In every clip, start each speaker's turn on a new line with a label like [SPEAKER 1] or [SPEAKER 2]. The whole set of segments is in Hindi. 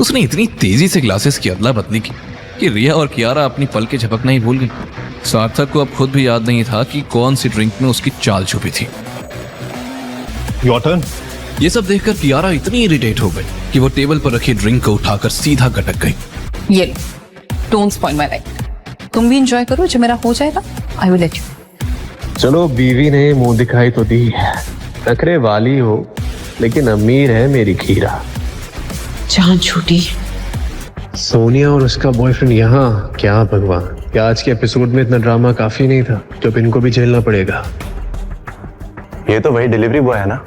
[SPEAKER 1] उसने इतनी तेजी से ग्लासेस की अदला बदली की कि रिया और कियारा अपनी पल के झपकना ही भूल गई। सार्थक को अब खुद भी याद नहीं था कि कौन सी ड्रिंक में उसकी चाल छुपी थी।
[SPEAKER 2] Your turn.
[SPEAKER 1] ये सब देखकर कियारा इतनी इरिटेट हो गई कि वो टेबल पर रखी ड्रिंक को उठाकर सीधा गटक गई।
[SPEAKER 3] ये डोंट स्पॉइल माय लाइफ। तुम भी एंजॉय करो, जब मेरा हो जाएगा आई विल लेट यू।
[SPEAKER 4] चलो बीवी ने मुंह दिखाई तो दी, नखरे वाली हो लेकिन अमीर है मेरी खीरा।
[SPEAKER 3] जान छूटी।
[SPEAKER 4] सोनिया और उसका बॉयफ्रेंड यहाँ, क्या भगवान, क्या आज के एपिसोड में इतना ड्रामा काफी नहीं था? जब इनको भी झेलना पड़ेगा।
[SPEAKER 2] ये तो वही डिलीवरी बॉय है ना?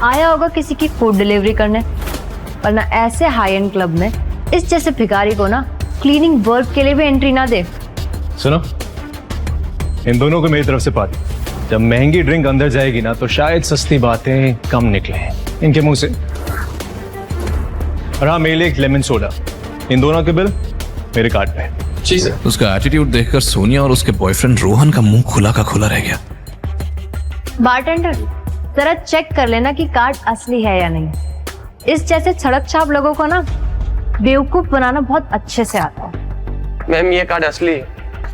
[SPEAKER 5] आया होगा किसी की फूड डिलीवरी करने, वरना ऐसे हाई एंड क्लब में इस जैसे भिखारी को ना क्लीनिंग वर्क के लिए भी एंट्री ना दे।
[SPEAKER 2] सुनो, इन दोनों को मेरी तरफ से पार्टी। जब महंगी ड्रिंक अंदर जाएगी ना तो शायद सस्ती बातें कम निकले इनके मुंह से। और हाँ, मेरे लिए एक लेमन सोडा। इन दोनों के बिल मेरे कार्ड पे।
[SPEAKER 1] उसका एटीट्यूड देखकर सोनिया और उसके बॉयफ्रेंड रोहन का मुंह खुला का खुला रह गया।
[SPEAKER 5] बारटेंडर, जरा चेक कर लेना कि कार्ड असली है या नहीं। इस जैसे सड़क छाप लोगों को ना बेवकूफ बनाना बहुत अच्छे से आता है।
[SPEAKER 4] मैम ये कार्ड असली है।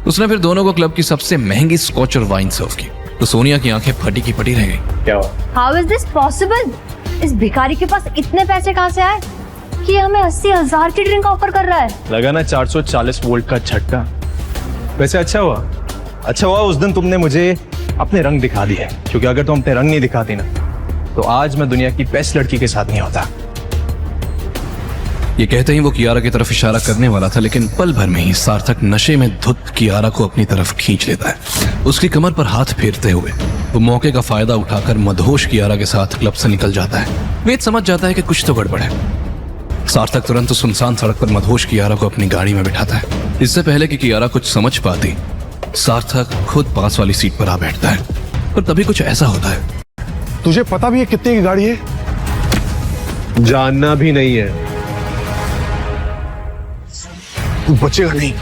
[SPEAKER 1] उसने फिर दोनों को क्लब की सबसे महंगी स्कॉच और वाइन सर्व की तो सोनिया की आंखें फटी की फटी रह गई।
[SPEAKER 4] क्या हुआ?
[SPEAKER 5] How is this possible? इस भिखारी के पास इतने पैसे कहाँ से आए कि हमें 80,000 की ड्रिंक ऑफर कर रहा है?
[SPEAKER 2] लगा ना 440 वोल्ट का झटका। वैसे अच्छा हुआ उस दिन तुमने मुझे अपने रंग दिखा दिए, क्योंकि अगर तुम अपने रंग नहीं दिखाती ना तो आज मैं दुनिया की बेस्ट लड़की के साथ नहीं होता।
[SPEAKER 1] ये कहते ही वो कियारा की तरफ इशारा करने वाला था, लेकिन पल भर में ही सार्थक नशे में धुत कियारा को अपनी तरफ खींच लेता है। उसकी कमर पर हाथ फेरते हुए वो मौके का फायदा उठाकर मदहोश कियारा के साथ क्लब से निकल जाता है। वेद समझ जाता है कि कुछ तो गड़बड़ है। सार्थक तुरंत सुनसान सड़क पर मदहोश कियारा को अपनी गाड़ी में बिठाता है। इससे पहले कि कियारा कुछ समझ पाती, सार्थक खुद पास वाली सीट पर आ बैठता है। और तभी कुछ ऐसा होता है।
[SPEAKER 6] तुझे पता भी है कितने की गाड़ी है?
[SPEAKER 4] जानना भी नहीं है।
[SPEAKER 6] तू बचेगा नहीं।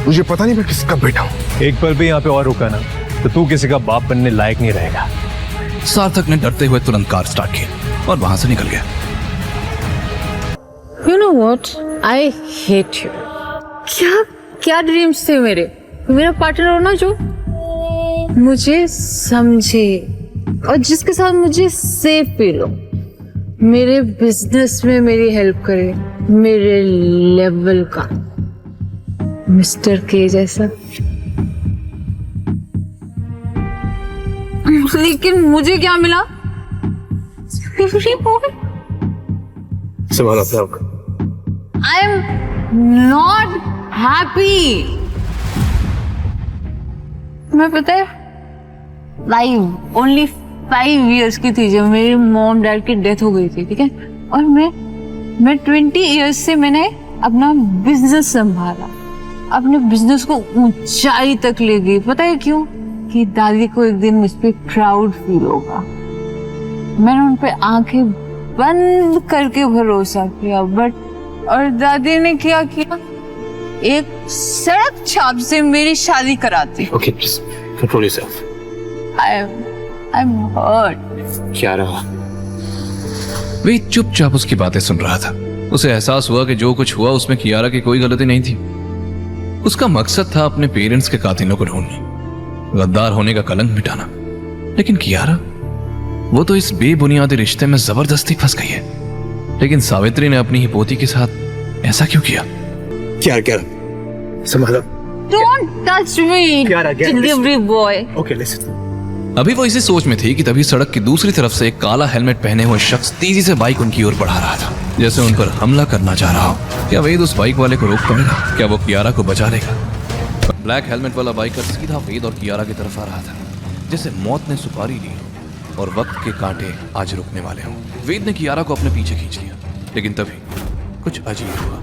[SPEAKER 6] तुझे पता नहीं मैं किसका बेटा हूं।
[SPEAKER 2] एक पल भी यहाँ पे और रुका ना तो तू किसी का बाप बनने लायक नहीं रहेगा।
[SPEAKER 1] सार्थक ने डरते हुए तुरंत कार स्टार्ट की और वहां से निकल गया।
[SPEAKER 3] You know what? I hate you. क्या ड्रीम्स थे मेरे? मेरा पार्टनर हो ना जो मुझे समझे और जिसके साथ मुझे सेफ फील हो, मेरे बिजनेस में मेरी हेल्प करे, मेरे लेवल का मिस्टर के जैसा। लेकिन मुझे क्या मिला?
[SPEAKER 4] संभाल अपने आप को।
[SPEAKER 3] I am not happy. मैं पता है only 5 years की थी जब मेरी मॉम डैड की डेथ हो गई थी, ठीक है? और मैं 20 years से मैंने अपना बिजनेस संभाला, अपने बिजनेस को ऊंचाई तक ले गई। पता है क्यों? कि दादी को एक दिन मुझ पे प्राउड फील होगा। मैंने उन पे आंखें बंद करके भरोसा किया, बट और दादी ने क्या किया? एक सड़क छाप से मेरी शादी कराती।
[SPEAKER 4] Okay, please control yourself.
[SPEAKER 3] I'm hurt.
[SPEAKER 4] क्या रहा?
[SPEAKER 1] वे चुपचाप उसकी बातें सुन रहा था। उसे एहसास हुआ कि जो कुछ हुआ उसमें कियारा की कोई गलती नहीं थी। उसका मकसद था अपने पेरेंट्स के कातिलों को ढूंढना, गद्दार होने का कलंक मिटाना। लेकिन कियारा, वो तो इस बेबुनियादी रिश्ते में जबरदस्ती फंस गई है। लेकिन सावित्री ने अपनी ही पोती के साथ ऐसा क्यों किया?
[SPEAKER 6] क्या संभालो।
[SPEAKER 3] Don't touch me, delivery boy.
[SPEAKER 6] Okay, listen.
[SPEAKER 1] अभी वो इसी सोच में थी कि तभी सड़क की दूसरी तरफ से एक काला हेलमेट पहने हुए शख्स तेजी से बाइक उनकी ओर बढ़ा रहा था, जैसे उन पर हमला करना चाह रहा हो। क्या वेद उस बाइक वाले को रोक पाएगा? क्या वो कियारा को बचा लेगा? ब्लैक हेलमेट वाला बाइकर सीधा वेद और कियारा की तरफ आ रहा था, जैसे मौत ने सुपारी ली और वक्त के कांटे आज रुकने वाले हों। वेद ने कियारा को अपने पीछे खींच लिया, लेकिन तभी कुछ अजीब हुआ।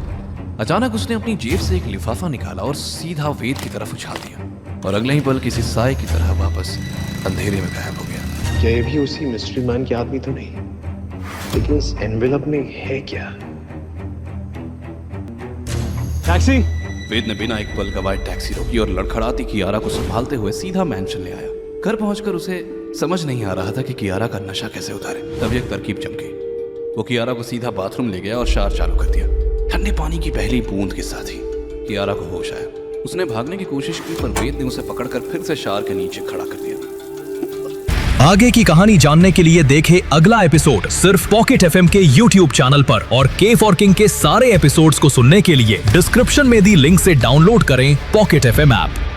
[SPEAKER 1] अचानक उसने अपनी जेब से एक लिफाफा निकाला और सीधा वेद की तरफ उछाल दिया, और अगले ही पल किसी साए की तरह वापस अंधेरे में गायब हो गया।
[SPEAKER 4] क्या ये भी उसी मिस्ट्री मैन की आदमी तो नहीं? लेकिन इस एनवेलप में है क्या?
[SPEAKER 2] टैक्सी।
[SPEAKER 1] वेद ने बिना एक पल गवाए टैक्सी रोकी और लड़खड़ाती कियारा को संभालते हुए सीधा मैंशन ले आया। घर पहुंचकर उसे समझ नहीं आ रहा था कि कियारा का नशा कैसे उतारे। तब एक तरकीब चमकी। वो कियारा को सीधा बाथरूम ले गया और शावर चालू कर दिया। ठंडे पानी की पहली बूंद के साथ ही कियारा को होश आया। उसने भागने की कोशिश की पर वेद ने उसे पकड़कर फिर से शावर के नीचे खड़ा कर दिया।
[SPEAKER 7] आगे की कहानी जानने के लिए देखें अगला एपिसोड सिर्फ पॉकेट एफएम के YouTube चैनल पर और के फॉर किंग के सारे एपिसोड्स को सुनने के लिए डिस्क्रिप्शन में दी लिंक से डाउनलोड करें पॉकेट एफएम ऐप।